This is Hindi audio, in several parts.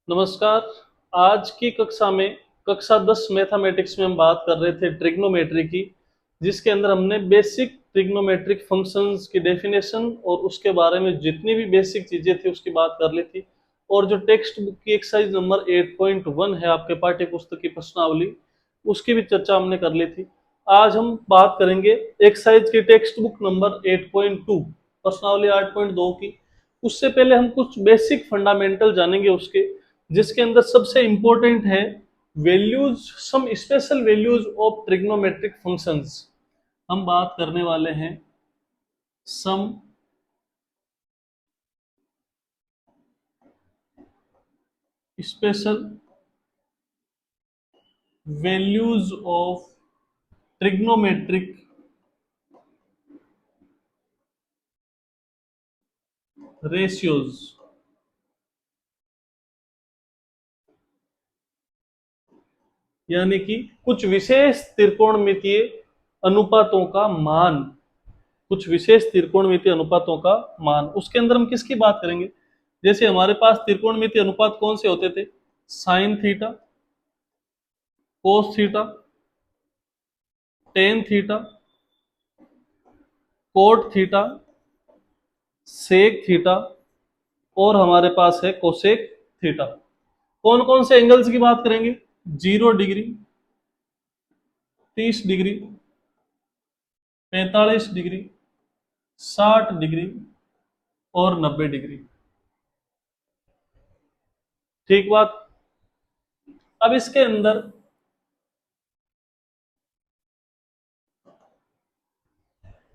नमस्कार। आज की कक्षा में कक्षा 10 मैथमेटिक्स में हम बात कर रहे थे ट्रिग्नोमेट्री की, जिसके अंदर हमने बेसिक ट्रिग्नोमेट्रिक फंक्शंस की डेफिनेशन और उसके बारे में जितनी भी बेसिक चीजें थी उसकी बात कर ली थी। और जो टेक्स्ट बुक की एक्सरसाइज नंबर 8.1 है आपके पाठ्य पुस्तक की प्रश्नावली, उसकी भी चर्चा हमने कर ली थी। आज हम बात करेंगे एक्सरसाइज की टेक्स्ट बुक नंबर 8.2 प्रश्नावली 8.2 की। उससे पहले हम कुछ बेसिक फंडामेंटल जानेंगे उसके, जिसके अंदर सबसे इंपॉर्टेंट है values, some special values of trigonometric functions. हम बात करने वाले हैं some special values of trigonometric ratios. यानी कि कुछ विशेष त्रिकोणमितीय अनुपातों का मान, कुछ विशेष त्रिकोणमितीय अनुपातों का मान। उसके अंदर हम किसकी बात करेंगे? जैसे हमारे पास त्रिकोणमितीय अनुपात कौन से होते थे? Sine theta, cos theta, tan theta, cot theta, sec theta, और हमारे पास है कोसेक थीटा। कौन कौन से एंगल्स की बात करेंगे? 0 डिग्री, 30 डिग्री, 45 डिग्री, 60 डिग्री और 90 डिग्री। ठीक बात। अब इसके अंदर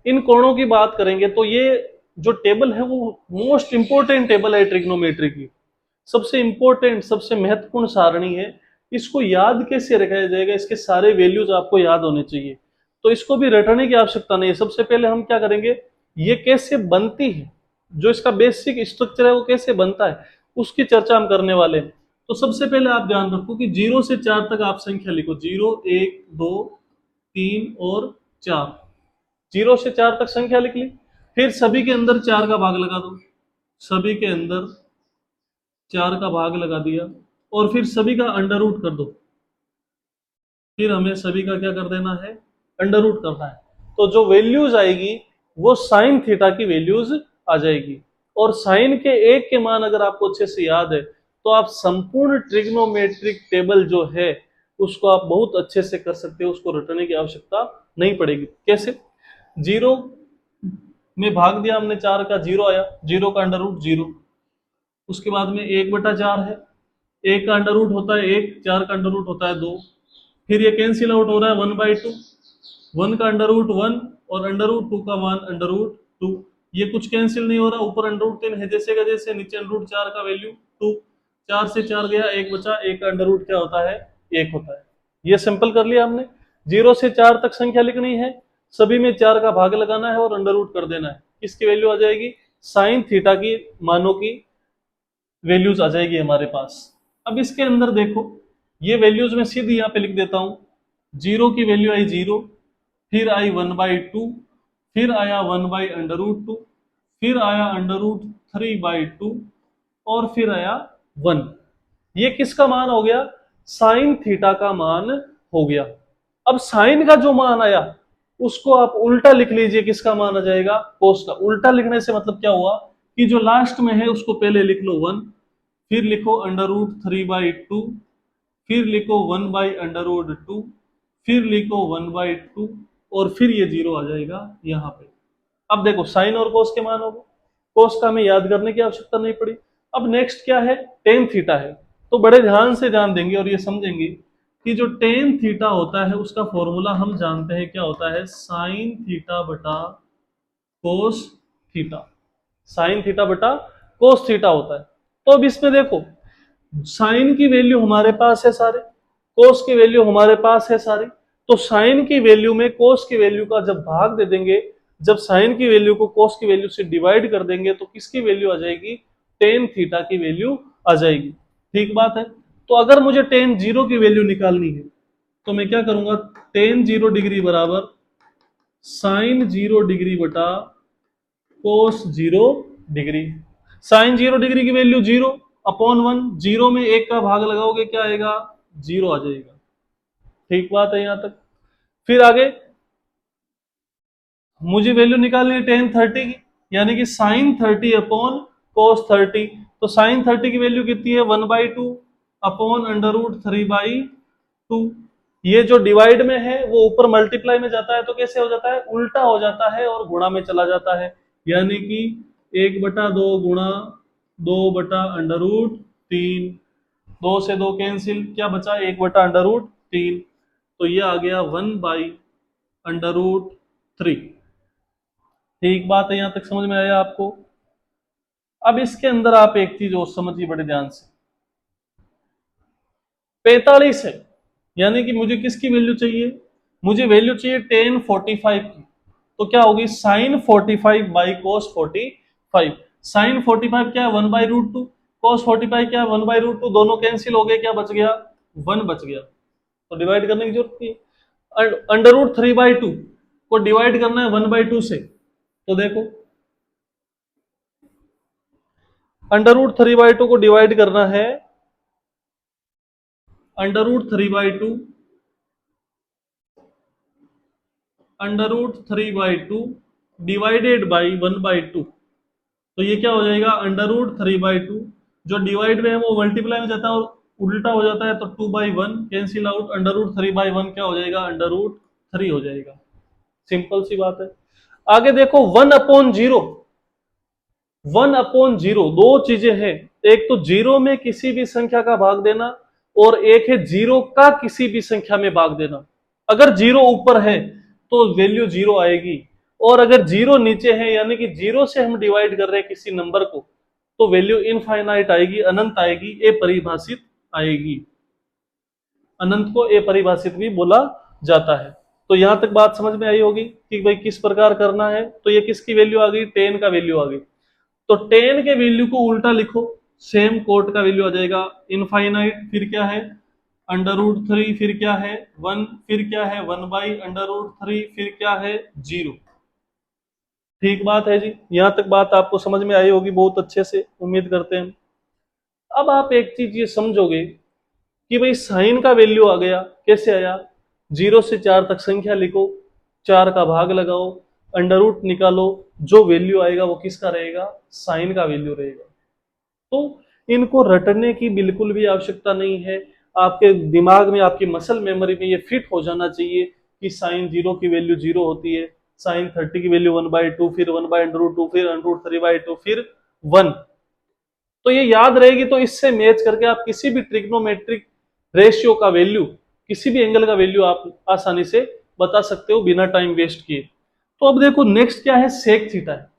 इन कोणों की बात करेंगे तो ये जो टेबल है वो मोस्ट इंपोर्टेंट टेबल है ट्रिग्नोमेट्री की। सबसे इंपॉर्टेंट, सबसे महत्वपूर्ण सारणी है। इसको याद कैसे रखा जाएगा? इसके सारे वैल्यूज आपको याद होने चाहिए, तो इसको भी रटने की आवश्यकता नहीं है। सबसे पहले हम क्या करेंगे, ये कैसे बनती है, जो इसका बेसिक स्ट्रक्चर है वो कैसे बनता है, उसकी चर्चा हम करने वाले हैं। तो सबसे पहले आप ध्यान रखो कि 0 से 4 तक आप संख्या लिखो। 0, 1, 2, 3 और 4। 0 से 4 तक संख्या लिख ली। फिर सभी के अंदर 4 का भाग लगा दो। सभी के अंदर 4 का भाग लगा दिया और फिर सभी का अंडर रूट कर दो। फिर हमें सभी का क्या कर देना है? अंडर रूट करना है। तो जो वैल्यूज आएगी वो साइन थीटा की वैल्यूज आ जाएगी। और साइन के एक के मान अगर आपको अच्छे से याद है तो आप संपूर्ण ट्रिग्नोमेट्रिक टेबल जो है उसको आप बहुत अच्छे से कर सकते हो। उसको रटने की आवश्यकता नहीं पड़ेगी। कैसे? 0 में भाग दिया हमने 4 का, 0 आया, 0 का अंडर रूट 0। उसके बाद में 1/4 है, 1 का अंडर रूट होता है 1, 4 का अंडर रूट होता है 2। फिर ये कैंसिल आउट हो रहा है 1/2, 1 का अंडर रूट 1 और अंडर रूट 2 का मान अंडर रूट 2। ये कुछ कैंसिल नहीं हो रहा, ऊपर अंडर रूट 3 है जैसे का जैसे, नीचे अंडर रूट 4 का वैल्यू 2। 4 से 4 गया, 1 बचा, 1 का अंडर रूट क्या होता है? 1 होता है। ये सिंपल कर लिया हमने। 0 से 4 तक संख्या लिखनी है, सभी में 4 का भाग लगाना है और अंडर रूट कर देना है। किसकी वैल्यू आ जाएगी? साइन थीटा की मानों की वैल्यूज आ जाएगी हमारे पास। अब इसके अंदर देखो, ये वैल्यूज मैं सीधी यहाँ पे लिख देता हूं। 0 की वैल्यू आई 0, फिर आई 1/2, फिर आया 1/√2, फिर आया √3/2 और फिर आया 1। ये किसका मान हो गया? साइन थीटा का मान हो गया। अब साइन का जो मान आया उसको आप उल्टा लिख लीजिए। किसका मान आ जाएगा? कोस का। उल्टा लिखने से मतलब क्या हुआ कि जो लास्ट में है उसको पहले लिख लो 1, फिर लिखो √3/2, फिर लिखो 1/√2, फिर लिखो 1/2 और फिर ये 0 आ जाएगा यहां पे। अब देखो साइन और कोस के मान हो गए। कोस का हमें याद करने की आवश्यकता नहीं पड़ी। अब नेक्स्ट क्या है? टेन थीटा है। तो बड़े ध्यान से ध्यान देंगे और ये समझेंगे कि जो टेन थीटा होता है उसका फॉर्मूला हम जानते हैं क्या होता है? साइन थीटा बटा कोस थीटा। साइन थीटा बटा कोस थीटा होता है। तो अब इसमें देखो, साइन की वैल्यू हमारे पास है सारे, कोस की वैल्यू हमारे पास है सारी। तो साइन की वैल्यू में कोस की वैल्यू का जब भाग दे देंगे, जब साइन की वैल्यू को कोस की वैल्यू से डिवाइड कर देंगे तो किसकी वैल्यू आ जाएगी? टेन थीटा की वैल्यू आ जाएगी। ठीक बात है। तो अगर मुझे टेन जीरो की वैल्यू निकालनी है तो मैं क्या करूंगा? टेन 0 डिग्री बराबर साइन 0 डिग्री बटा कोस 0 डिग्री। साइन 0 डिग्री की वैल्यू 0, अपॉन 1, 0 में 1 का भाग लगाओगे क्या आएगा, 0 आ जाएगा। ठीक बात है यहां तक। फिर आगे मुझे वैल्यू निकालनी है टेन 30 की, यानी कि साइन 30 अपॉन कोस 30। तो साइन 30 की वैल्यू कितनी है, 1/2 अपॉन √3/2। ये जो डिवाइड में है वो ऊपर मल्टीप्लाई में जाता है तो कैसे हो जाता है, उल्टा हो जाता है और गुणा में चला जाता है, यानी कि 1/2 गुणा 2/√3। 2 से 2 कैंसिल, क्या बचा, 1/√3। तो ये आ गया 1/√3। ठीक बात है, यहां तक समझ में आया आपको। अब इसके अंदर आप एक चीज और समझिए बड़े ध्यान से, 45 है, यानी कि मुझे किसकी वैल्यू चाहिए, मुझे वैल्यू चाहिए टेन 45 की। तो क्या होगी, साइन 45 बाई कोस 45। साइन 45 क्या है, 1/√2। कोस 45 क्या है, 1/√2। दोनों कैंसिल हो गए, क्या बच गया, 1 बच गया। तो डिवाइड करने की जरूरत नहीं है। √3/2 को डिवाइड करना है 1/2 से, तो देखो √3/2 को डिवाइड करना है √3/2 √3/2 डिवाइडेड बाई 1/2। तो ये क्या हो जाएगा, √3/2। जो डिवाइड में है वो मल्टीप्लाई में जाता है और उल्टा हो जाता है, तो 2/1 कैंसिल आउट, √3/1 क्या हो जाएगा, √3 हो जाएगा। सिंपल सी बात है। आगे देखो 1/0। 1/0 दो चीजें हैं, एक तो जीरो में किसी भी संख्या का भाग देना और एक है जीरो का किसी भी संख्या में भाग देना। अगर जीरो ऊपर है तो वैल्यू जीरो आएगी, और अगर जीरो नीचे है यानी कि जीरो से हम डिवाइड कर रहे हैं किसी नंबर को, तो वैल्यू इनफाइनाइट आएगी, अनंत आएगी, अपरिभाषित आएगी। अनंत को अपरिभाषित भी बोला जाता है। तो यहां तक बात समझ में आई होगी कि भाई किस प्रकार करना है। तो ये किसकी वैल्यू आ गई, टेन का वैल्यू आ गई। तो टेन के वैल्यू को उल्टा लिखो, सेम कोट का वैल्यू आ जाएगा इनफाइनाइट, फिर क्या है √3, फिर क्या है 1, फिर क्या है 1/√3, फिर क्या है 0। ठीक बात है जी, यहां तक बात आपको समझ में आई होगी बहुत अच्छे से, उम्मीद करते हैं। अब आप एक चीज ये समझोगे कि भाई साइन का वैल्यू आ गया, कैसे आया, 0 से 4 तक संख्या लिखो, 4 का भाग लगाओ, अंडर रूट निकालो, जो वैल्यू आएगा वो किसका रहेगा, साइन का वैल्यू रहेगा। तो इनको रटने की बिल्कुल भी आवश्यकता नहीं है, आपके दिमाग में, आपकी मसल मेमोरी में ये फिट हो जाना चाहिए कि साइन 0 की वैल्यू 0 होती है, साइन 30 की वैल्यू 1/2, फिर 1/√2, फिर √3/2, फिर 1। तो ये याद रहेगी, तो इससे मैच करके आप किसी भी ट्रिग्नोमेट्रिक रेशियो का वैल्यू, किसी भी एंगल का वैल्यू आप आसानी से बता सकते हो बिना टाइम वेस्ट किए। तो अब देखो नेक्स्ट क्या है, सेक थीटा है।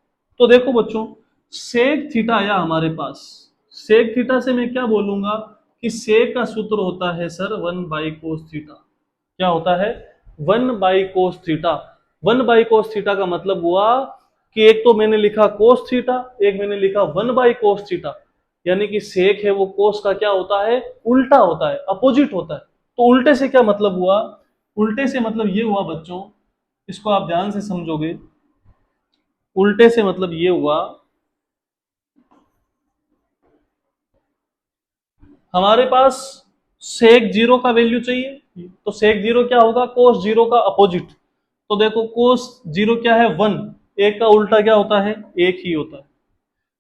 तो देखो बच्चों, सेक थीटा आया हमारे पास। सेक थीटा से मैं क्या बोलूंगा कि सेक का सूत्र होता है सर 1/cos थीटा। क्या होता है, 1/cos थीटा। 1/cos थीटा का मतलब हुआ कि एक तो मैंने लिखा cos थीटा, एक मैंने लिखा 1/cos थीटा, यानी कि सेक है वो कोस का क्या होता है, उल्टा होता है, अपोजिट होता है। तो उल्टे से क्या मतलब हुआ, उल्टे से मतलब ये हुआ बच्चों, इसको आप ध्यान से समझोगे, उल्टे से मतलब ये हुआ, हमारे पास सेक 0 का वैल्यू चाहिए, तो सेक 0 क्या होगा, कोस 0 का अपोजिट। तो देखो कोस 0 क्या है, 1, एक का उल्टा क्या होता है, एक ही होता है।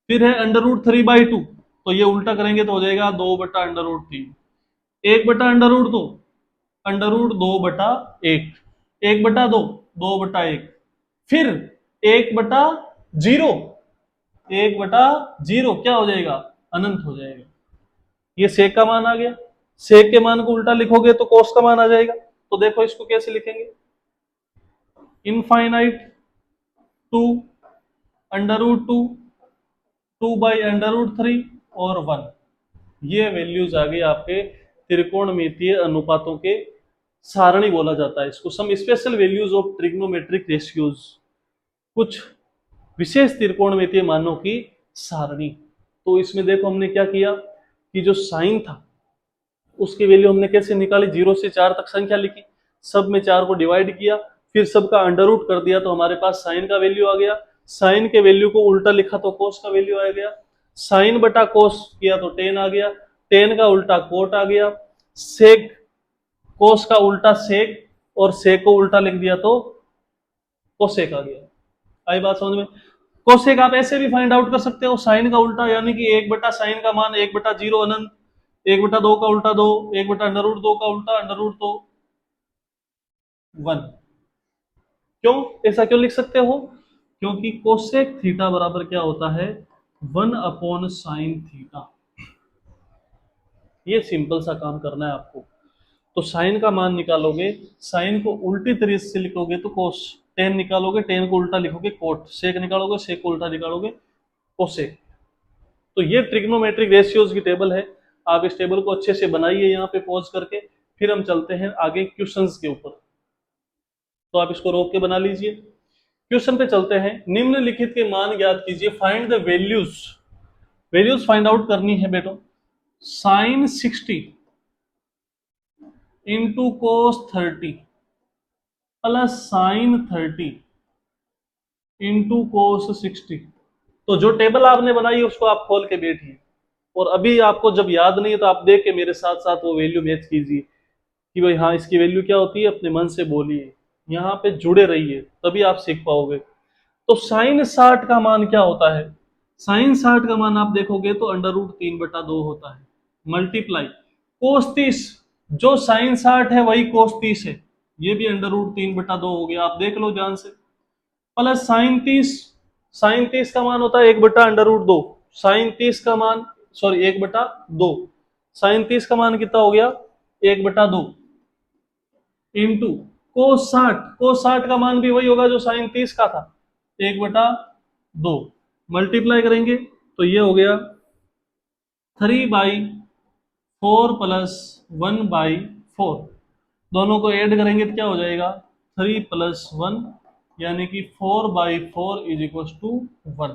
फिर है √3/2, तो ये उल्टा करेंगे तो हो जाएगा 2/√3। 1/√2, √2/1, 1/2, 2/1, फिर 1/0, 1/0 क्या हो जाएगा, अनंत हो जाएगा। ये सेक का मान आ गया। सेक के मान को उल्टा लिखोगे तो कोस का मान आ जाएगा। तो देखो इसको कैसे लिखेंगे, इनफाइनाइट टू √2, 2/√3 और 1। ये वैल्यूज आ गई आपके त्रिकोणमितीय अनुपातों के सारणी बोला जाता है इसको, some special values of trigonometric ratios, कुछ विशेष त्रिकोणमितीय मानों की सारणी। तो इसमें देखो हमने क्या किया कि जो साइन था उसकी वैल्यू हमने कैसे निकाली, 0 से 4 तक संख्या लिखी, सब में 4 को डिवाइड किया, फिर सबका अंडर रूट कर दिया, तो हमारे पास साइन का वैल्यू आ गया। साइन के वैल्यू को उल्टा लिखा तो कोस का वैल्यू आ गया। साइन बटा कोस किया तो टेन आ गया, टेन का उल्टा कोट आ गया, सेक कोस का उल्टा सेक, और सेक को उल्टा लिख दिया तो कोसेक आ गया। आई बात समझ में? कोसेक आप ऐसे भी फाइंड आउट कर सकते हो, साइन का उल्टा यानी कि एक बटा साइन का मान एक बटा जीरो अनंत, एक बटा दो का उल्टा दो, एक बटा अंडर रूट दो का उल्टा अंडर रूट दो, वन। क्यों ऐसा क्यों लिख सकते हो? क्योंकि कोसेक थीटा बराबर क्या होता है? One upon sine theta. ये सिंपल सा काम करना है आपको। तो साइन का मान निकालोगे, साइन को उल्टी तरीके से लिखोगे तो कोस, टेन निकालोगे, टेन को उल्टा लिखोगे कोट, सेक निकालोगे, सेक को उल्टा निकालोगे कोसेक। तो ये ट्रिग्नोमेट्रिक रेशियोज की टेबल है। आप इस टेबल को अच्छे से बनाइए यहाँ पे पॉज करके, फिर हम चलते हैं आगे क्वेश्चंस के ऊपर। तो आप इसको रोक के बना लीजिए। क्वेश्चन पे चलते हैं। निम्नलिखित के मान ज्ञात कीजिए, find the values. Values find out करनी है बेटो। Sine 60 into cos 30 plus sine 30 into cos 60। तो जो टेबल आपने बनाई है उसको आप खोल के बैठिए, और अभी आपको जब याद नहीं है तो आप देख के मेरे साथ साथ वो वैल्यू मैच कीजिए कि भाई हाँ इसकी वैल्यू क्या होती है, अपने मन से बोलिए, यहाँ पे जुड़े रहिए, तभी आप सीख पाओगे। तो साइन 60 का मान क्या होता है? साइन 60 का मान आप देखोगे तो अंडर रूट 3/2 होता है, मल्टीप्लाई कोस 30, जो साइन 60 है वही कोस 30 है, ये भी अंडर रूट 3/2 हो गया, आप देख लो ध्यान से, प्लस साइन 30, साइन 30 का मान होता है 1/√2, साइन 30 का मान, सॉरी 1/2, साइन 30 का मान कितना हो गया? 1/2 इंटू कोस 60, कोस 60 का मान भी वही होगा जो साइन 30 का था, 1/2, मल्टीप्लाई करेंगे तो ये हो गया 3/4 प्लस 1/4, दोनों को ऐड करेंगे तो क्या हो जाएगा? 3 प्लस 1, यानी कि 4/4 इज इक्वल टू 1।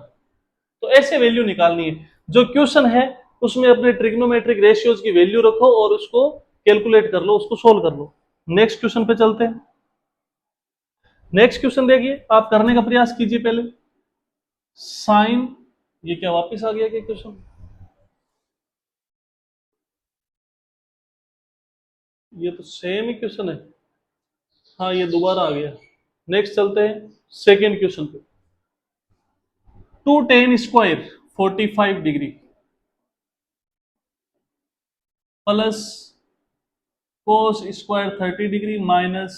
तो ऐसे वैल्यू निकालनी है। जो क्वेश्चन है उसमें अपने ट्रिग्नोमेट्रिक रेशियोज की वैल्यू रखो और उसको कैलकुलेट कर लो, उसको सोल्व कर लो। नेक्स्ट क्वेश्चन पे चलते हैं। नेक्स्ट क्वेश्चन देखिए, आप करने का प्रयास कीजिए पहले। साइन, ये क्या वापस आ गया क्या क्वेश्चन? ये तो सेम ही क्वेश्चन है। हाँ ये दोबारा आ गया। नेक्स्ट चलते हैं सेकेंड क्वेश्चन पे। 2tan² 45 degree plus cos square 30 degree minus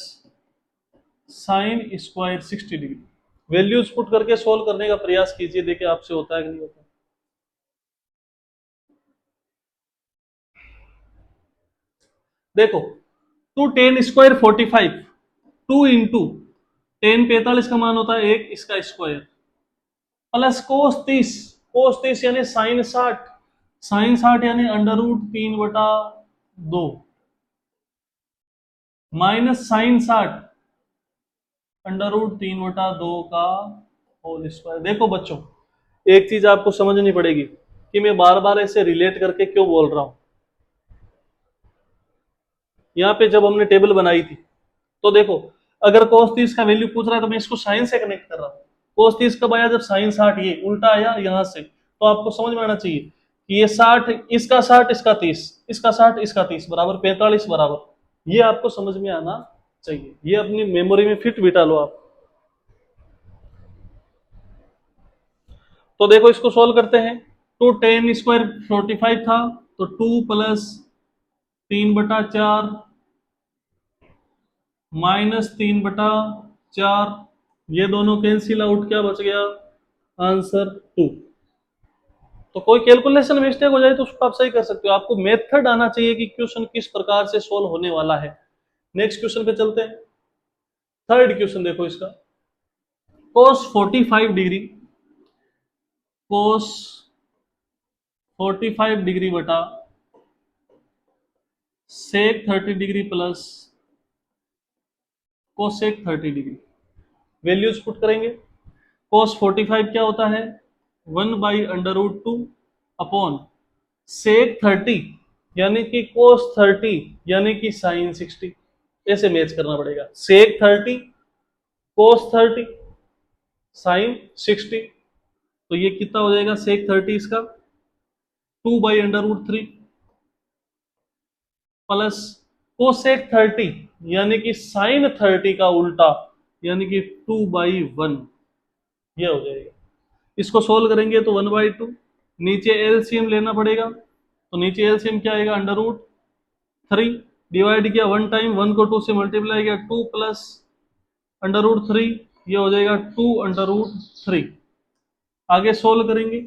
sine square 60 degree. Values put करके सोल्व करने का प्रयास कीजिए, देखिए आपसे होता है कि नहीं होता। देखो 2tan² 45, 2 इंटू टेन 45 का मान होता है 1, इसका स्क्वायर, प्लस कोस 30 यानी साइन 60, साइन 60 यानी under root 3/2 minus sine 60 under root 3/2 का होल स्क्वायर। देखो बच्चों, एक चीज आपको समझनी पड़ेगी कि मैं बार बार ऐसे रिलेट करके क्यों बोल रहा हूं। यहाँ पे जब हमने टेबल बनाई थी तो देखो, अगर cos 30 का वैल्यू पूछ रहा है तो मैं इसको साइन से कनेक्ट कर रहा हूँ। cos 30 कब आया? जब साइन 60 ये उल्टा आया यहां से, तो आपको समझ में आना चाहिए कि ये 60, इसका 60, इसका 30, इसका 60, इसका 30 बराबर 45 बराबर, ये आपको समझ में आना चाहिए, ये अपनी मेमोरी में फिट बिठा लो आप। तो देखो इसको सोल्व करते हैं। तो tan² 45 था, तो 2 प्लस 3/4 माइनस 3/4, ये दोनों कैंसिल आउट, क्या बच गया? आंसर 2। तो कोई कैलकुलेशन मिस्टेक हो जाए तो उसको आप सही कर सकते हो, आपको मेथड आना चाहिए कि क्वेश्चन किस प्रकार से सोल्व होने वाला है। नेक्स्ट क्वेश्चन पे चलते हैं। थर्ड क्वेश्चन देखो इसका। cos 45 डिग्री, cos 45 डिग्री बटा sec 30 degree plus cosec 30 degree. Values put करेंगे। cos 45 क्या होता है? 1/√2 अपॉन sec 30 यानी कि cos 30 यानी कि sin 60। ऐसे मैच करना पड़ेगा, sec 30 cos 30 sin 60। तो ये कितना हो जाएगा sec 30 इसका? 2/√3 प्लस कोसेक 30 यानी कि साइन 30 का उल्टा यानी कि 2/1, ये हो जाएगा। इसको सोल्व करेंगे तो 1/2, नीचे एलसीएम लेना पड़ेगा, तो नीचे एलसीएम क्या आएगा, √3, डिवाइड किया 1 टाइम, 1 को 2 से मल्टीप्लाई किया, 2 प्लस √3, ये हो जाएगा 2√3। आगे सोल्व करेंगे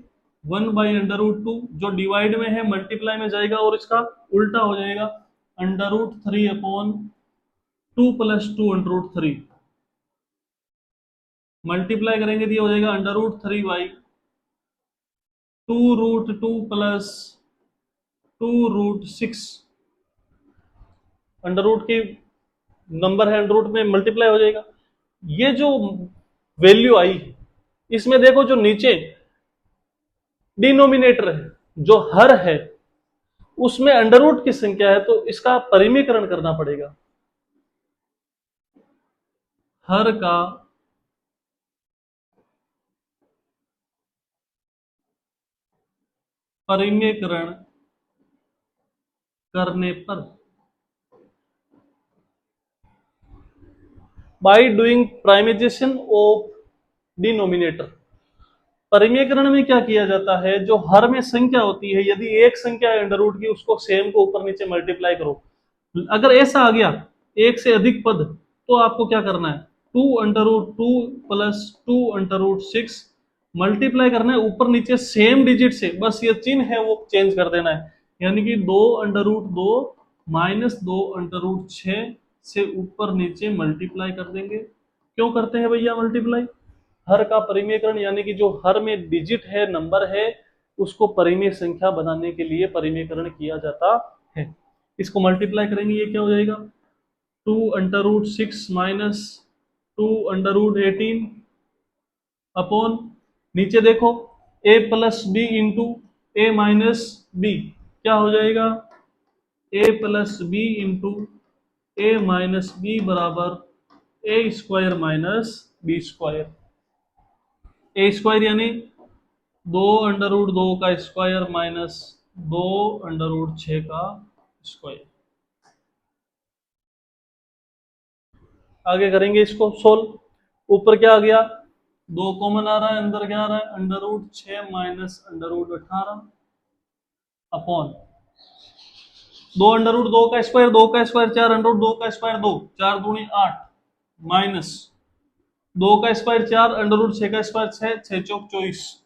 1/√2, जो डिवाइड में है मल्टीप्लाई में जाएगा और इसका उल्टा हो जाएगा √3/2 प्लस 2√3, मल्टीप्लाई करेंगे तो ये हो जाएगा √3/2√2 प्लस 2√6, अंडर रूट की नंबर है, अंडर रूट में मल्टीप्लाई हो जाएगा। ये जो वैल्यू आई इसमें देखो, जो नीचे डिनोमिनेटर है, जो हर है, उसमें अंडर रूट की संख्या है, तो इसका परिमीकरण करना पड़ेगा। हर का परिमीकरण करने पर बाय डूइंग प्राइमेजेशन ऑफ डिनोमिनेटर, परिमीकरण में क्या किया जाता है, जो हर में संख्या होती है, यदि एक संख्या है अंडर रूट की, उसको सेम को ऊपर नीचे मल्टीप्लाई करो। अगर ऐसा आ गया एक से अधिक पद, तो आपको क्या करना है, 2√2 प्लस 2√6 मल्टीप्लाई करना है ऊपर नीचे सेम डिजिट से, बस ये चिन्ह है वो चेंज कर देना है, यानी कि 2√2 माइनस 2√6 से ऊपर नीचे मल्टीप्लाई कर देंगे। क्यों करते हैं भैया मल्टीप्लाई, हर का परिमेयकरण, यानी कि जो हर में डिजिट है, नंबर है, उसको परिमेय संख्या बनाने के लिए परिमेयकरण किया जाता है। इसको मल्टीप्लाई करेंगे, ये क्या हो जाएगा, 2√6 माइनस 2√18 अपॉन, नीचे देखो a plus B into A minus B, क्या हो जाएगा, a plus B into A minus B बराबर A square minus B square. A square यानी 2√2 का स्क्वायर माइनस 2√6 का स्क्वायर। आगे करेंगे इसको सोल्व, ऊपर क्या आ गया, 2 कॉमन आ रहा है, अंदर क्या आ रहा है, √6 माइनस √18 अपॉन 2√2 का स्क्वायर, 2 का स्क्वायर 4, √2 का स्क्वायर 2, 4 दूनी 8 माइनस 2 का स्क्वायर 4, √6 का स्क्वायर 6, 6 चौक 24,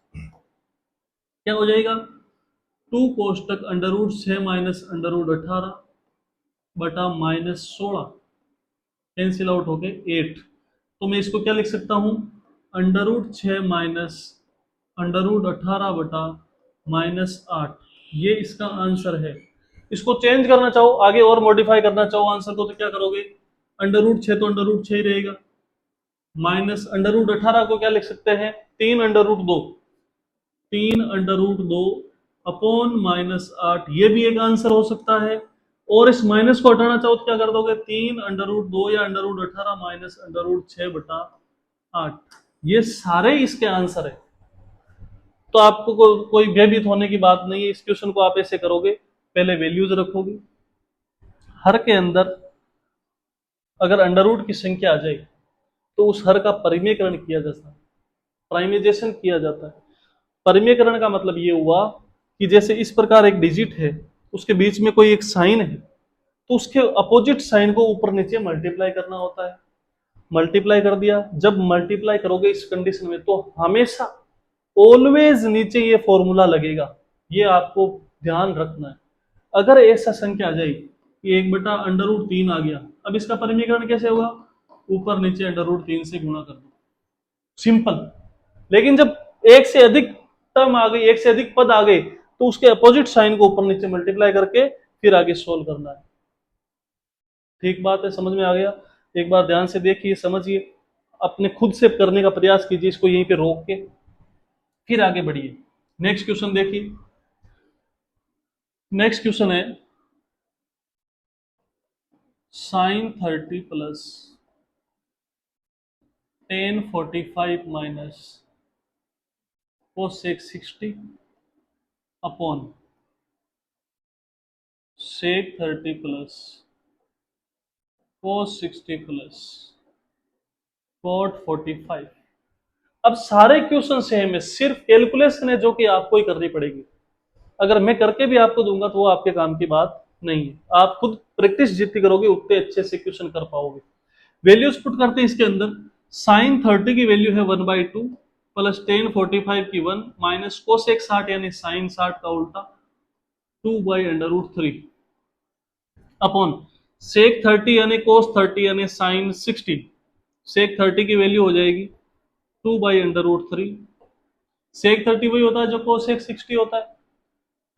क्या हो जाएगा, 2 कोष्टक √6 माइनस √18 बटा -16 कैंसिल आउट हो गए 8। तो मैं इसको क्या लिख सकता हूं, √6 माइनस √18 बटा -8, ये इसका आंसर है। इसको चेंज करना चाहो आगे और मॉडिफाई करना चाहो आंसर को, तो क्या करोगे, √6 तो √6 ही रहेगा, माइनस √18 को क्या लिख सकते हैं, 3√2, 3√2 अपॉन -8, ये भी एक आंसर हो सकता है। और इस माइनस को हटाना चाहो तो क्या कर दोगे, 3√2 या √18 माइनस √6 बटा 8, ये सारे इसके आंसर है। तो आपको कोई भयभीत होने की बात नहीं है, इस क्वेश्चन को आप ऐसे करोगे, पहले वैल्यूज रखोगे, हर के अंदर अगर अंडर रूट की संख्या आ जाए तो उस हर का परिमेयकरण किया जाता है, प्राइमेजेशन किया जाता है। परिमेयकरण का मतलब ये हुआ कि जैसे इस प्रकार एक डिजिट है, उसके बीच में कोई एक साइन है, तो उसके अपोजिट साइन को ऊपर नीचे मल्टीप्लाई करना होता है। मल्टीप्लाई कर दिया, जब मल्टीप्लाई करोगे इस कंडीशन में, तो हमेशा ऑलवेज नीचे ये फॉर्मूला लगेगा, ये आपको ध्यान रखना है। अगर ऐसा संख्या आ जाए कि 1/√3 आ गया, अब इसका परिमीकरण कैसे होगा, ऊपर नीचे √3 से गुणा कर दो, सिंपल। लेकिन जब एक से अधिक टर्म आ गई, एक से अधिक पद आ गए, तो उसके अपोजिट साइन को ऊपर नीचे मल्टीप्लाई करके फिर आगे सोल्व करना है। ठीक बात है, समझ में आ गया, एक बार ध्यान से देखिए, समझिए, अपने खुद से करने का प्रयास कीजिए, इसको यहीं पे रोक के फिर आगे बढ़िए। नेक्स्ट क्वेश्चन देखिए, नेक्स्ट क्वेश्चन है sine 30 plus tan 45 minus cosec 60 upon sec 30 plus cos 60 plus cot 45। अब सारे क्वेश्चन सेम है, सिर्फ कैलकुलेशन है जो कि आपको ही करनी पड़ेगी। अगर मैं करके भी आपको दूंगा तो वो आपके काम की बात नहीं है। आप खुद प्रैक्टिस जितनी करोगे उतने अच्छे से क्वेश्चन कर पाओगे। वैल्यूज पुट करते हैं इसके अंदर। साइन 30 की वैल्यू है 1/2 प्लस टेन 45 की 1 माइनस कोसेक 60 यानी साइन 60 का उल्टा 2/√3 अपॉन सेक 30 यानी कोस 30 यानी साइन 60। सेक 30 की वैल्यू हो जाएगी 2/√3। सेक 30 वही होता है जो कोसेक 60 होता है,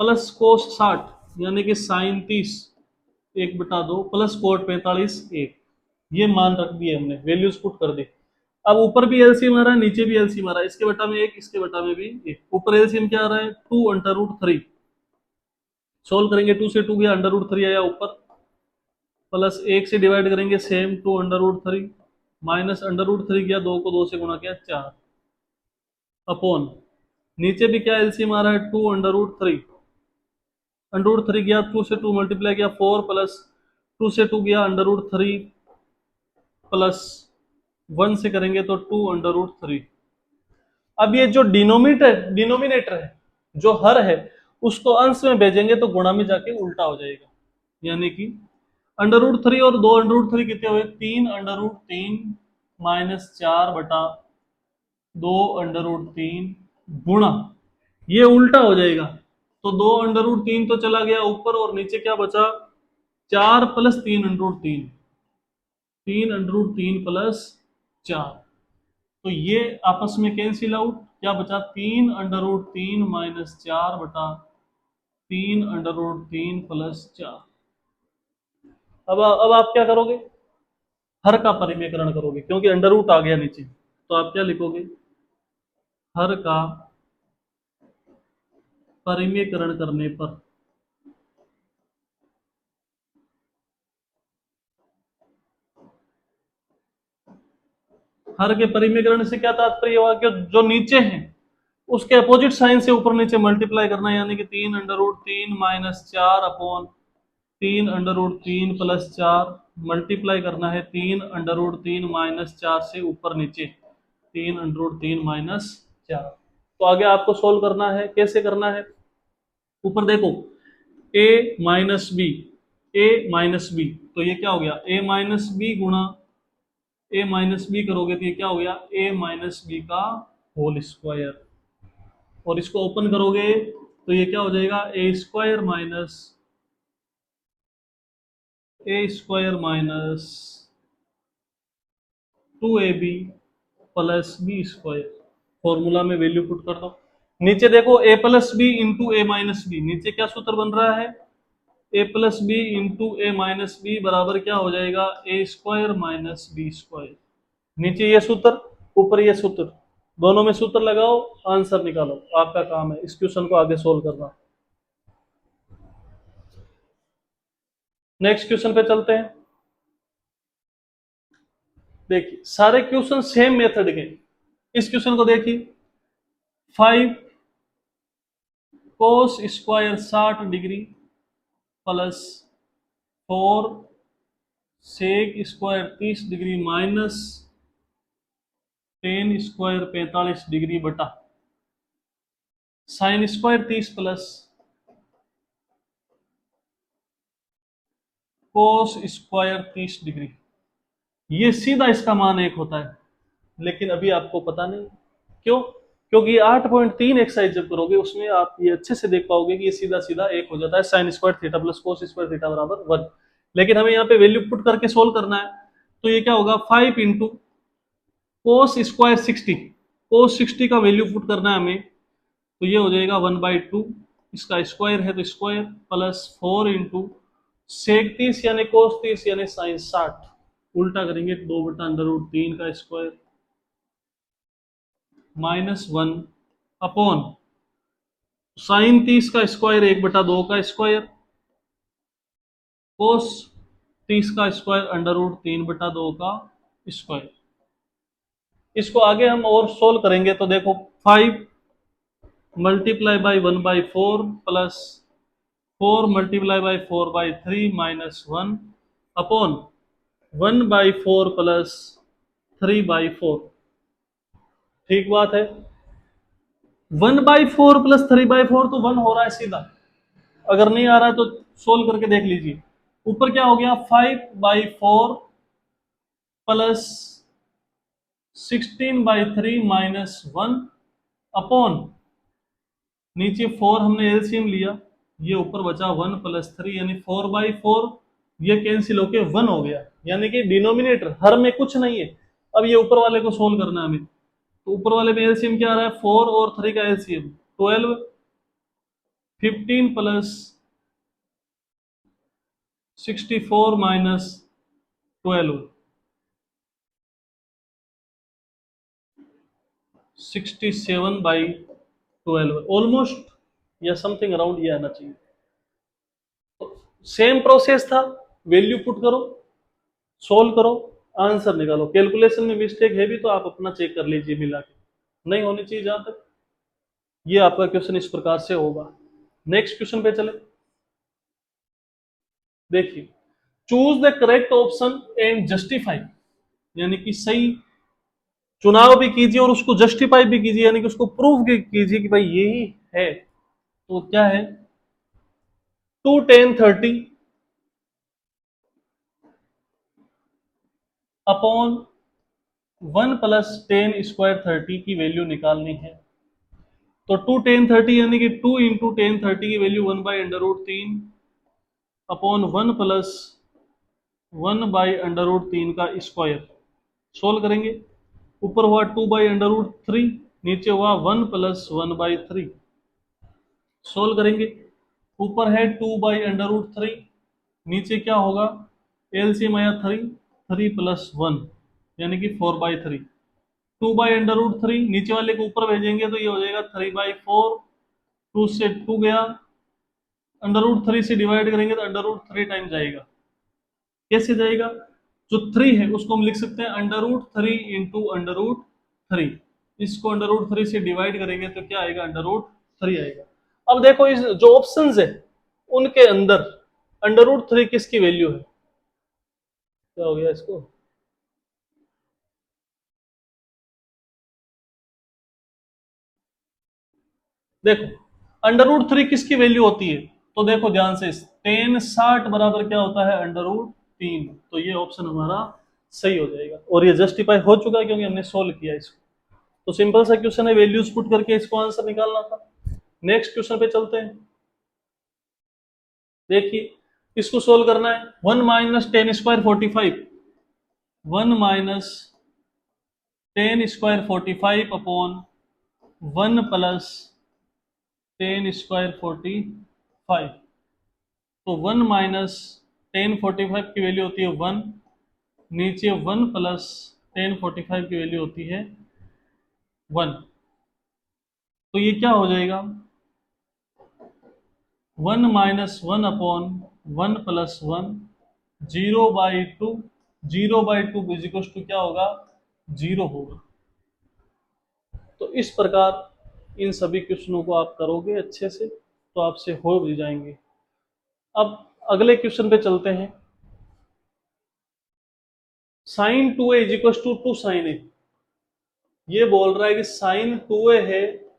प्लस कोस 60 यानी कि साइन 30 1/2 प्लस कोट 45 1। ये मान रख दिए हमने, वैल्यूज पुट कर दी। अब ऊपर भी एलसीएम आ रहा है, नीचे भी एलसीएम आ रहा है, इसके बटा में एक, इसके बटा में भी एक। ऊपर एलसीएम क्या आ रहा है 2/√3। सोल्व करेंगे 2 से 2 गया, √3 आया ऊपर, प्लस 1 से डिवाइड करेंगे सेम 2/√3 माइनस √3 किया, 2 को 2 से गुणा किया 4 अपॉन नीचे भी क्या एलसीएम आ रहा है 2/√3। √3 गया, 2 से 2 मल्टीप्लाई किया 4 प्लस 2 से 2 गया √3 प्लस 1 से करेंगे तो 2/√3। अब ये जो डिनोमिनेटर है, जो हर है, उसको अंश में भेजेंगे तो गुणा में जाके उल्टा हो जाएगा। यानी कि √3 और 2/√3 कितने हुए 3/3 माइनस 4/2/3 गुणा, ये उल्टा हो जाएगा। तो 2/3 तो चला गया ऊपर और नीचे क्या बचा 4 प्लस 3/3, 3/3 प्लस 4। तो ये आपस में कैंसिल आउट, क्या बचा 3/3 माइनस 4/3/3 प्लस 4। अब आप क्या करोगे, हर का परिमेयकरण करोगे क्योंकि अंडर रूट आ गया नीचे। तो आप क्या लिखोगे, हर का परिमेयकरण करने पर हर के परिमेयकरण से क्या तात्पर्य हुआ कि जो नीचे है उसके अपोजिट साइन से ऊपर नीचे मल्टीप्लाई करना है, यानी कि 3/3 माइनस 4 अपॉन 3/3 प्लस 4 मल्टीप्लाई करना है 3/3 माइनस 4 से ऊपर नीचे 3/3 माइनस 4। तो आगे आपको सोल्व करना है, कैसे करना है, ऊपर देखो a माइनस बी, तो ये क्या हो गया a-b गुणा a-b करोगे तो ये क्या हो गया a-b का होल स्क्वायर, और इसको ओपन करोगे तो ये क्या हो जाएगा a² minus 2ab plus B square. Formula में वैल्यू पुट कर दो। नीचे देखो a+b इंटू a-b, नीचे क्या सूत्र बन रहा है a+b इंटू a-b बराबर क्या हो जाएगा a² माइनस बी स्क्वायर। नीचे ये सूत्र, ऊपर ये सूत्र, दोनों में सूत्र लगाओ, आंसर निकालो। आपका काम है इस क्वेश्चन को आगे सोल्व करना। नेक्स्ट क्वेश्चन पे चलते हैं। देखिए सारे क्वेश्चन सेम मेथड के। इस क्वेश्चन को देखिए 5 cos square 60 degree plus 4 sec square 30 degree minus 10 square 45 degree बटा sine square 30 plus cos square 30 degree. ये सीधा इसका मान 1 होता है, लेकिन अभी आपको पता नहीं क्यों, क्योंकि 8.3 एक्सरसाइज जब करोगे उसमें आप ये अच्छे से देख पाओगे कि ये सीधा सीधा 1 हो जाता है, sine square theta plus cos square theta बराबर 1। लेकिन हमें यहाँ पे वैल्यू पुट करके सोल्व करना है, तो ये क्या होगा 5 इंटू कोस स्क्वायर 60, कोस 60 का वैल्यू पुट करना है हमें, तो ये हो जाएगा 1/2, इसका स्क्वायर है तो स्क्वायर प्लस 4 इंटू सेक 30 यानी कोस 30 यानी साइन 60, उल्टा करेंगे 2/√3 का स्क्वायर माइनस 1 अपॉन साइन 30 का स्क्वायर 1/2 का स्क्वायर कोस 30 का स्क्वायर √3/2 का स्क्वायर। इसको आगे हम और सोल्व करेंगे तो देखो 5 multiply by 1/4 plus 4 multiply by 4/3 minus 1 upon 1/4 plus 3/4। ठीक बात है। 1/4 प्लस 3/4 तो 1 हो रहा है सीधा। अगर नहीं आ रहा है तो सोल्व करके देख लीजिए। ऊपर क्या हो गया, 5/4 प्लस 16/3 माइनस 1 अपॉन नीचे 4 हमने एलसीएम लिया, ये ऊपर बचा 1 प्लस 3 यानी 4/4, ये कैंसिल होके 1 हो गया, यानी कि डिनोमिनेटर हर में कुछ नहीं है। अब ये ऊपर वाले को सोल्व करना है हमें, तो ऊपर वाले में एलसीएम क्या आ रहा है, 4 और 3 का एलसीएम 12, 15 प्लस 64 माइनस 12, 67/12 ऑलमोस्ट या समथिंग अराउंड ये आना चाहिए। सेम प्रोसेस था, वैल्यू पुट करो, सोल्व करो, आंसर निकालो। कैलकुलेशन में मिस्टेक है भी तो आप अपना चेक कर लीजिए मिला के, नहीं होनी चाहिए जहां तक। ये आपका क्वेश्चन इस प्रकार से होगा। नेक्स्ट क्वेश्चन पे चले। देखिए, choose the correct option and justify, यानी कि सही चुनाव भी कीजिए और उसको जस्टिफाई भी कीजिए, यानी कि उसको प्रूव कीजिए कि भाई यही है। तो क्या है, 2 10 30 अपॉन 1 प्लस 10 स्क्वायर 30 की वैल्यू निकालनी है। तो 2 10 30 यानी कि 2 इंटू 10 30 की वैल्यू 1/√3 अपॉन 1 प्लस 1/√3 का स्क्वायर। सोल्व करेंगे, ऊपर हुआ 2/√3, नीचे हुआ 1 प्लस 1/3। सोल्व करेंगे, ऊपर है 2/√3, नीचे क्या होगा, एलसीएम आया 3, 3 प्लस 1 यानी कि 4/3। 2/√3 नीचे वाले को ऊपर भेजेंगे तो ये हो जाएगा 3/4, 2 से 2 गया, √3 से डिवाइड करेंगे तो √3 टाइम जाएगा। कैसे जाएगा, जो 3 है उसको हम लिख सकते हैं √3 इंटू √3, इसको √3 से डिवाइड करेंगे तो क्या आएगा, √3 आएगा। अब देखो इस जो ऑप्शंस है उनके अंदर √3 किसकी वैल्यू है, क्या हो गया इसको, देखो √3 किसकी वैल्यू होती है, तो देखो ध्यान से, 10 60 बराबर क्या होता है, √3। तो ये ऑप्शन हमारा सही हो जाएगा और ये जस्टिफाई हो चुका है क्योंकि हमने सोल्व किया इसको। तो सिंपल सा क्वेश्चन है, वैल्यूज पुट करके इसको आंसर निकालना था। नेक्स्ट क्वेश्चन पे चलते हैं। देखिए, इसको सोल्व करना है, 1 minus 10 square 45, 1 minus 10 square 45 upon 1 plus 10 square 45। तो 1 माइनस 10 45 की वैल्यू होती है 1, नीचे 1 प्लस 10 45 की वैल्यू होती है 1। तो ये क्या हो जाएगा, 1 minus 1 upon 1 plus 1, 0/2, 0/2 equals to क्या होगा, 0 होगा। तो इस प्रकार इन सभी क्वेश्चनों को आप करोगे अच्छे से तो आपसे हो भी जाएंगे। अब अगले क्वेश्चन पे चलते हैं। Sine 2a equals to 2 sine A, ये बोल रहा है कि साइन 2a है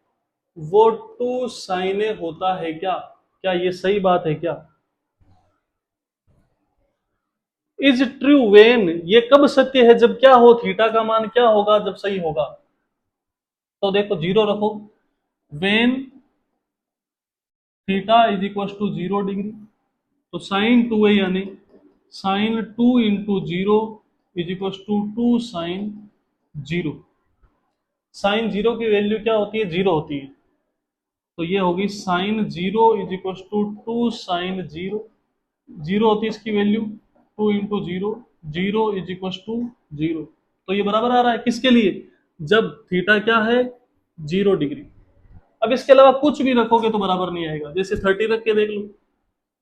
वो 2 साइन ए होता है क्या, क्या ये सही बात है क्या, इज ट्रू वेन, ये कब सत्य है, जब क्या हो, थीटा का मान क्या होगा जब सही होगा। तो देखो 0 रखो, when theta is equal to 0 degree, तो साइन 2a यानी sine 2 into 0 is equal to 2 sine 0। Sine 0 की वैल्यू क्या होती है, 0 होती है, तो ये होगी sine 0 is equal to 2 sine 0, 0 होती है इसकी value, 2 into 0, 0 is equal to 0। तो ये बराबर आ रहा है किसके लिए, जब थीटा क्या है, 0 डिग्री। अब इसके अलावा कुछ भी रखोगे तो बराबर नहीं आएगा, जैसे 30 रख के देख लो,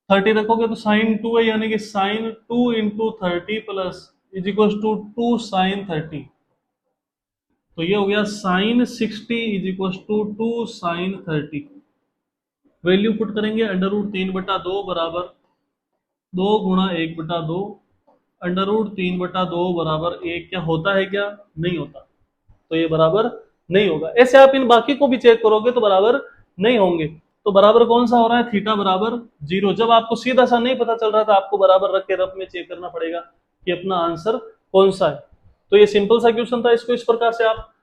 30 रखोगे तो साइन 2 है, यानी कि sine 2 into 30 plus is equal to 2 sine 30। तो ये हो गया sine 60 is equal to 2 sine 30। Value put करेंगे, अंडर रूट 3/2 बराबर 2 × 1/2, अंडर रूट 3/2 बराबर 1 क्या होता है क्या? नहीं होता, तो ये बराबर नहीं होगा। ऐसे आप इन बाकी को भी चेक करोगे तो बराबर नहीं होंगे। तो बराबर कौन सा हो रहा है? थीटा बराबर 0। जब आपको सीधा सा नहीं पता चल रहा था, आपको बराबर रख के रफ में चेक करना पड़ेगा कि अपना आंसर कौन सा है। तो ये सिंपल सा क्वेश्चन था, इसको इस प्रकार से आप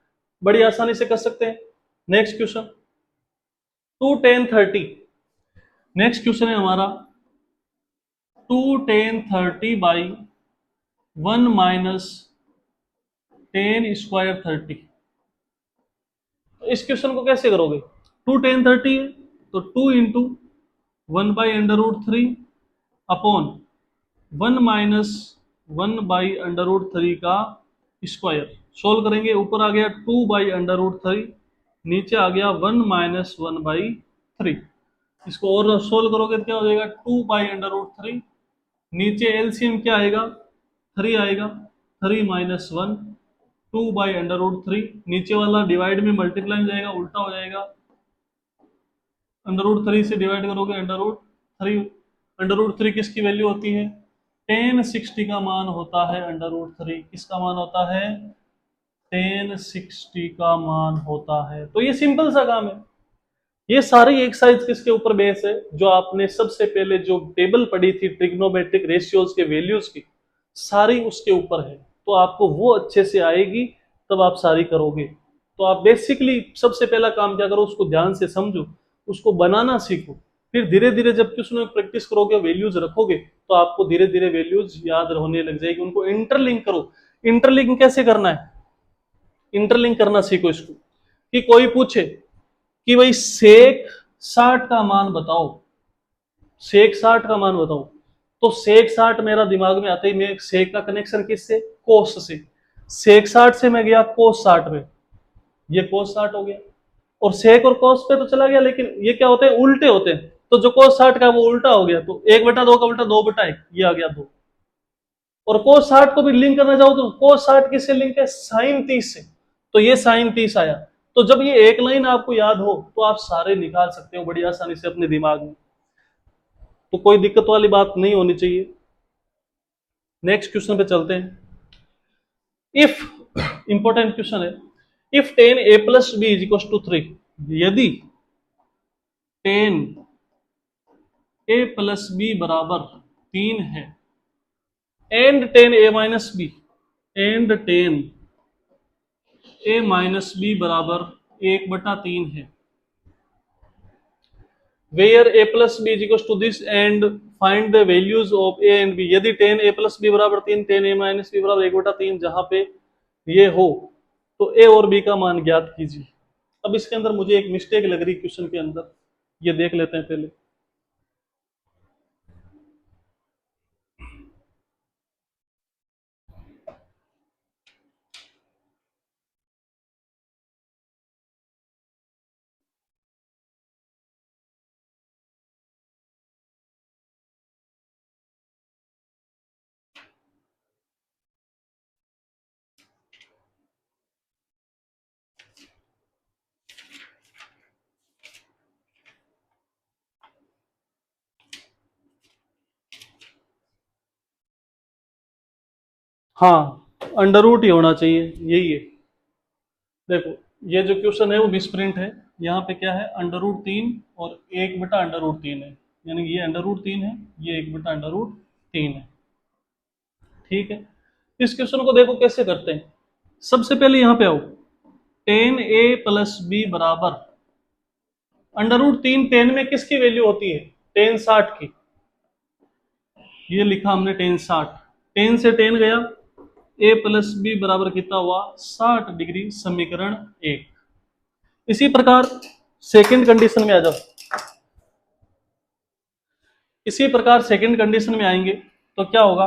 बड़ी आसानी से कर सकते हैं। Next question 2 10 30। नेक्स्ट क्वेश्चन है हमारा 2 10 30 बाई 1 माइनस 10 स्क्वायर 30। तो इस क्वेश्चन को कैसे करोगे? 2 10 30 है तो 2 इंटू 1/√3 अपॉन 1 माइनस 1/√3 का स्क्वायर। सोल्व करेंगे, ऊपर आ गया 2/√3, नीचे आ गया 1 माइनस 1/3। इसको और सोल्व करोगे तो क्या हो जाएगा? 2/√3, नीचे एलसीएम क्या आएगा? 3 आएगा, 3 माइनस 1, 2/√3, नीचे वाला डिवाइड में मल्टीप्लाई हो जाएगा, उल्टा हो जाएगा। अंडर रूट 3 से डिवाइड करोगे, अंडर रूट 3, अंडर रूट 3 किसकी वैल्यू होती है? 1060 का मान होता है। अंडर रूट 3 किसका मान होता है? 1060 का मान होता है। तो ये सिंपल सा काम है। ये सारी एक्सरसाइज किसके ऊपर बेस है? जो आपने सबसे पहले जो टेबल पढ़ी थी ट्रिग्नोमेट्रिक रेशियोज के वैल्यूज की, सारी उसके ऊपर है। तो आपको वो अच्छे से आएगी, तब आप सारी करोगे। तो आप बेसिकली सबसे पहला काम क्या करो, उसको ध्यान से समझो, उसको बनाना सीखो। फिर धीरे धीरे जब क्वेश्चन में प्रैक्टिस करोगे, वैल्यूज रखोगे, तो आपको धीरे धीरे वैल्यूज याद होने लग जाएगी। उनको इंटरलिंक करो। इंटरलिंक कैसे करना है? इंटरलिंक करना सीखो इसको। कि कोई पूछे कि भाई सेक 60 का मान बताओ, सेक 60 का मान बताओ, तो सेक 60 मेरा दिमाग में आते ही मैं सेक का कनेक्शन किससे? कोस से। सेक 60 से मैं गया कोस 60 में, ये कोस 60 हो गया। और सेक और कोस पे तो चला गया, लेकिन ये क्या होते हैं? उल्टे होते हैं। तो जो कोस 60 का वो उल्टा हो गया, तो 1/2 का उल्टा 2/1, ये आ गया 2। और कोस 60 को भी लिंक करना चाहो तो कोस 60 किससे लिंक है? साइन 30 से। तो ये साइन 30 आया। तो जब ये एक लाइन आपको याद हो, तो आप सारे निकाल सकते हो बड़ी आसानी से अपने दिमाग में। तो कोई दिक्कत वाली बात नहीं होनी चाहिए। नेक्स्ट क्वेश्चन पे चलते हैं। इफ इंपॉर्टेंट क्वेश्चन है, if 10a plus B is equal to 3, यदि 10a प्लस बी बराबर 3 है, and 10a minus B, and 10a minus B बराबर 1/3 है, where a plus B is equal to this and find the values of a and b। यदि 10a प्लस बी बराबर 3, 10a माइनस बी बराबर 1/3, जहां पे ये हो, तो a और b का मान ज्ञात कीजिए। अब इसके अंदर मुझे एक मिस्टेक लग रही क्वेश्चन के अंदर, ये देख लेते हैं पहले। हाँ, अंडर रूट ही होना चाहिए, यही है। देखो, ये जो क्वेश्चन है वो मिसप्रिंट है। यहाँ पे क्या है? अंडर रूट 3 और 1/√3 है। यानी कि ये अंडर रूट 3 है, ये 1/√3 है। ठीक है। इस क्वेश्चन को देखो कैसे करते हैं। सबसे पहले यहाँ पे आओ, 10a प्लस बी बराबर अंडर रूट 3, 10 में किसकी वैल्यू होती है? 1060 की। ये लिखा हमने 1060, 10 से 10 गया, a प्लस बी बराबर कितना हुआ? 60 डिग्री, समीकरण 1। इसी प्रकार सेकंड कंडीशन में आ जाओ। इसी प्रकार सेकंड कंडीशन में आएंगे तो क्या होगा?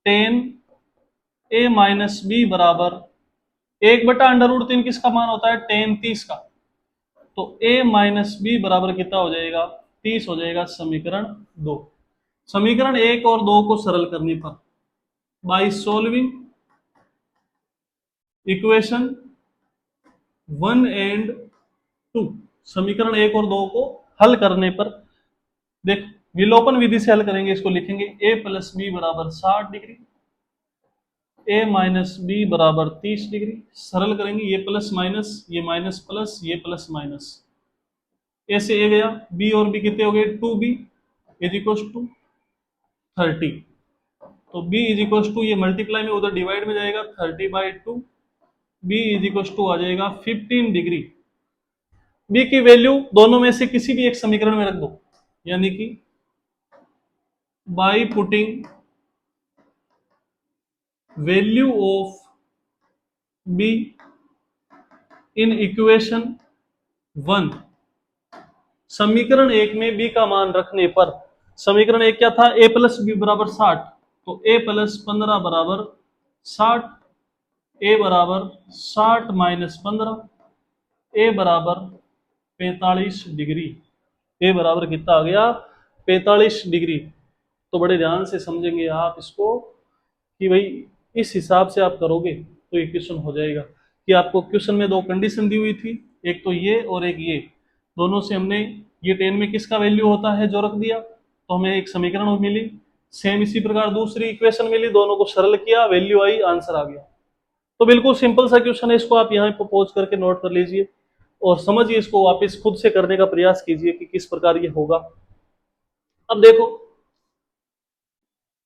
10a माइनस बी बराबर 1/√3 किसका मान होता है? 10 30 का। तो a माइनस बी बराबर कितना हो जाएगा? 30 हो जाएगा, समीकरण 2। समीकरण 1 और 2 को सरल करने पर, बाई सोल्विंग इक्वेशन 1 एंड 2, समीकरण 1 और 2 को हल करने पर देख, विलोपन विधि से हल करेंगे, इसको लिखेंगे a प्लस बी बराबर 60 डिग्री, a माइनस बी बराबर 30 डिग्री। सरल करेंगे, ये प्लस माइनस, ये माइनस प्लस, ये प्लस माइनस, ए से ए गया, बी और बी कितने हो गए, 2b इज इक्वल टू 30। तो b इज इक्वल टू, ये मल्टीप्लाई में उधर डिवाइड में जाएगा, 30/2, b इज इक्वल टू आ जाएगा 15 डिग्री। b की वैल्यू दोनों में से किसी भी एक समीकरण में रख दो, यानी कि by putting value of b in equation 1, समीकरण एक में b का मान रखने पर, समीकरण एक क्या था, a प्लस बी बराबर 60, तो a प्लस 15 बराबर 60, a बराबर 60 माइनस 15, a बराबर 45 डिग्री। a बराबर कितना आ गया, 45 डिग्री। तो बड़े ध्यान से समझेंगे आप इसको कि भाई इस हिसाब से आप करोगे तो ये क्वेश्चन हो जाएगा। कि आपको क्वेश्चन में दो कंडीशन दी हुई थी, एक तो ये और एक ये, दोनों से हमने ये 10 में किसका वैल्यू होता है जो रख दिया, तो हमें एक समीकरण मिली। सेम इसी प्रकार दूसरी इक्वेशन मिली, दोनों को सरल किया, वैल्यू आई, आंसर आ गया। तो बिल्कुल सिंपल सा क्वेश्चन है, इसको आप यहाँ पर पोज करके नोट कर लीजिए और समझिए, इसको वापस खुद से करने का प्रयास कीजिए कि किस प्रकार ये होगा। अब देखो,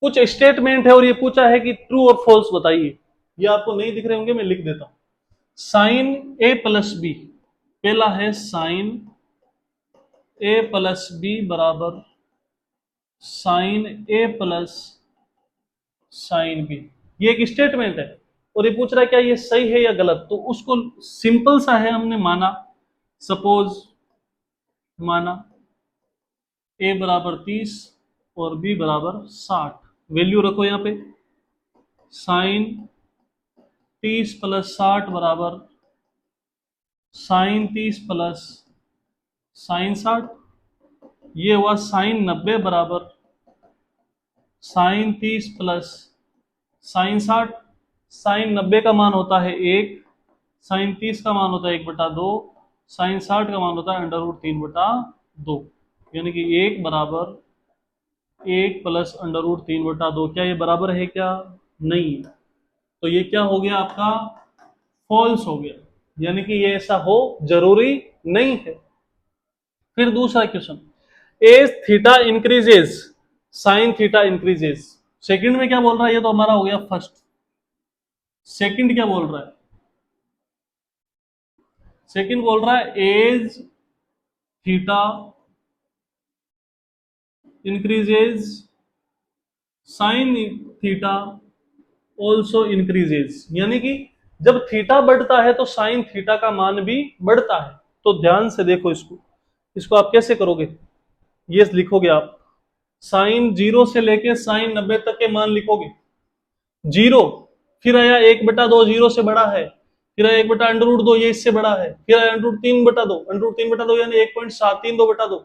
कुछ स्टेटमेंट है और ये पूछा है कि ट्रू और फॉल्स बताइए। ये आपको नहीं दिख रहे होंगे, मैं लिख देता हूं। साइन ए प्लस बी, पहला है साइन ए प्लस बी बराबर साइन ए प्लस साइन बी, ये एक स्टेटमेंट है और ये पूछ रहा है क्या ये सही है या गलत। तो उसको सिंपल सा है, हमने माना, सपोज माना ए बराबर 30 और बी बराबर 60, वैल्यू रखो यहां पे, साइन 30 प्लस 60 बराबर साइन 30 प्लस साइन 60, ये हुआ साइन 90 बराबर साइन 30 प्लस साइन 60। साइन 90 का मान होता है 1, साइन 30 का मान होता है 1/2, साइन 60 का मान होता है √3/2, यानी कि 1 बराबर 1 प्लस √3/2। क्या ये बराबर है क्या, नहीं। तो ये क्या हो गया आपका, फॉल्स हो गया, यानी कि ये ऐसा हो जरूरी नहीं है। फिर दूसरा question, as theta increases sine theta increases, second में क्या बोल रहा है, ये तो हमारा हो गया फर्स्ट। सेकंड क्या बोल रहा है, सेकंड बोल रहा है as theta increases sine theta also increases, यानी कि जब थीटा बढ़ता है तो साइन थीटा का मान भी बढ़ता है। तो ध्यान से देखो इसको, इसको आप कैसे करोगे, ये लिखोगे आप, साइन 0 से लेके साइन 90 तक के मान लिखोगे। 0, फिर आया 1/2, 0 से बड़ा है, फिर आया 1/√2, ये इससे बड़ा है, फिर आया √3/2, √3/2 यानी 1.732/2,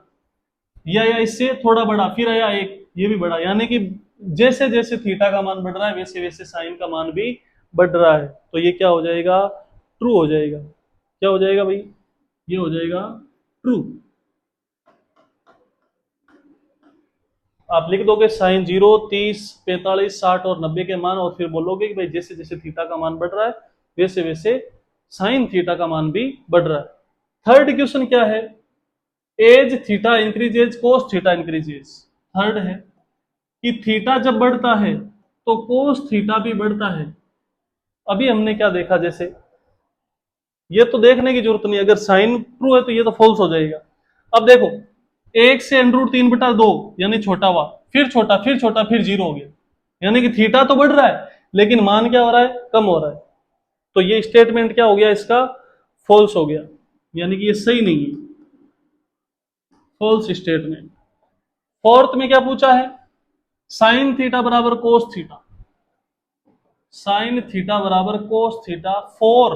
या इससे थोड़ा बड़ा, फिर आया 1, ये भी बड़ा, यानी कि जैसे जैसे थीटा का मान बढ़ रहा है वैसे वैसे साइन का मान भी बढ़ रहा है। तो ये क्या हो जाएगा, ट्रू हो जाएगा। क्या हो जाएगा भाई, ये हो जाएगा ट्रू। आप लिख दोगे साइन 0, 30, 45, 60 और 90 के मान, और फिर बोलोगे कि भाई जैसे जैसे थीटा का मान बढ़ रहा है वैसे वैसे साइन थीटा का मान भी बढ़ रहा है। थर्ड क्वेश्चन क्या है, as theta increases cos theta increases. Third है कि थीटा जब बढ़ता है तो कोस थीटा भी बढ़ता है। अभी हमने क्या देखा, जैसे ये तो देखने की जरूरत नहीं, अगर साइन ट्रू है तो ये तो फॉल्स हो जाएगा। अब देखो, 1 से √3/2 यानी छोटा हुआ, फिर छोटा, फिर छोटा, फिर 0 हो गया, यानी कि थीटा तो बढ़ रहा है लेकिन मान क्या हो रहा है, कम हो रहा है। तो ये स्टेटमेंट क्या हो गया इसका, फॉल्स हो गया, यानी कि ये सही नहीं है, फॉल्स स्टेटमेंट। फोर्थ में क्या पूछा है, साइन थीटा बराबर कोस थीटा, साइन थीटा बराबर cos theta for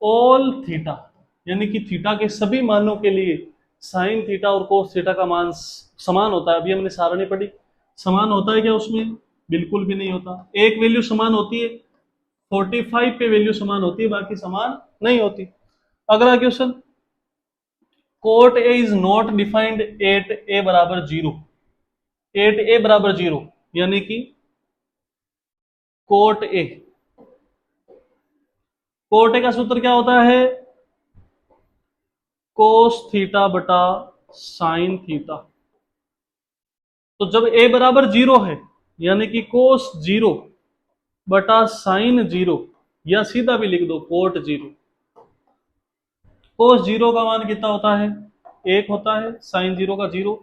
all theta, यानी कि थीटा के सभी मानों के लिए साइन थीटा और कोस थीटा का मान समान होता है। अभी हमने सारणी पढ़ी, समान होता है क्या उसमें, बिल्कुल भी नहीं होता। एक वैल्यू समान होती है, 45 पे वैल्यू समान होती है, बाकी समान नहीं होती। अगला question, cot A is not defined at A बराबर जीरो, एट ए बराबर जीरो, यानी कि कोट ए, कोट ए का सूत्र क्या होता है, कोस थीटा बटा साइन थीटा। तो जब ए बराबर जीरो है, यानी कि कोस जीरो बटा साइन जीरो, या सीधा भी लिख दो कोट जीरो। कोस जीरो का मान कितना होता है, एक होता है, साइन जीरो का जीरो,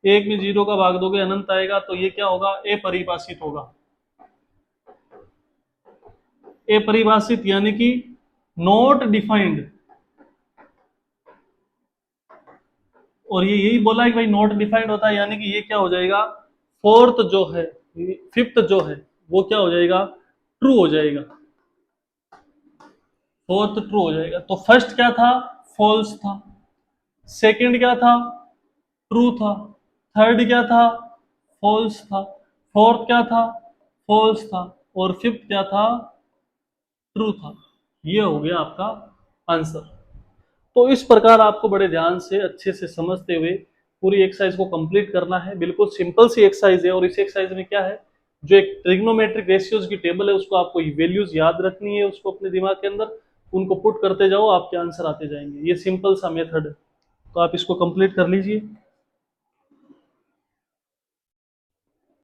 एक में जीरो का भाग दोगे अनंत आएगा, तो ये क्या होगा, ए परिभाषित होगा, ए परिभाषित यानी कि नॉट डिफाइंड। और ये यही बोला है कि भाई नॉट डिफाइंड होता है, यानी कि ये क्या हो जाएगा, फोर्थ जो है, फिफ्थ जो है वो क्या हो जाएगा, ट्रू हो जाएगा, फोर्थ ट्रू हो जाएगा। तो फर्स्ट क्या था, फॉल्स था, सेकंड क्या था, ट्रू था, थर्ड क्या था, फॉल्स था, फोर्थ क्या था, फॉल्स था, और फिफ्थ क्या था, ट्रू था। ये हो गया आपका आंसर। तो इस प्रकार आपको बड़े ध्यान से अच्छे से समझते हुए पूरी एक्सरसाइज को कंप्लीट करना है। बिल्कुल सिंपल सी एक्सरसाइज है, और इस एक्सरसाइज में क्या है, जो एक ट्रिग्नोमेट्रिक रेशियोज की टेबल है उसको आपको वैल्यूज याद रखनी है, उसको अपने दिमाग के अंदर उनको पुट करते जाओ, आपके आंसर आते जाएंगे। ये सिंपल सा मेथड है, तो आप इसको कंप्लीट कर लीजिए।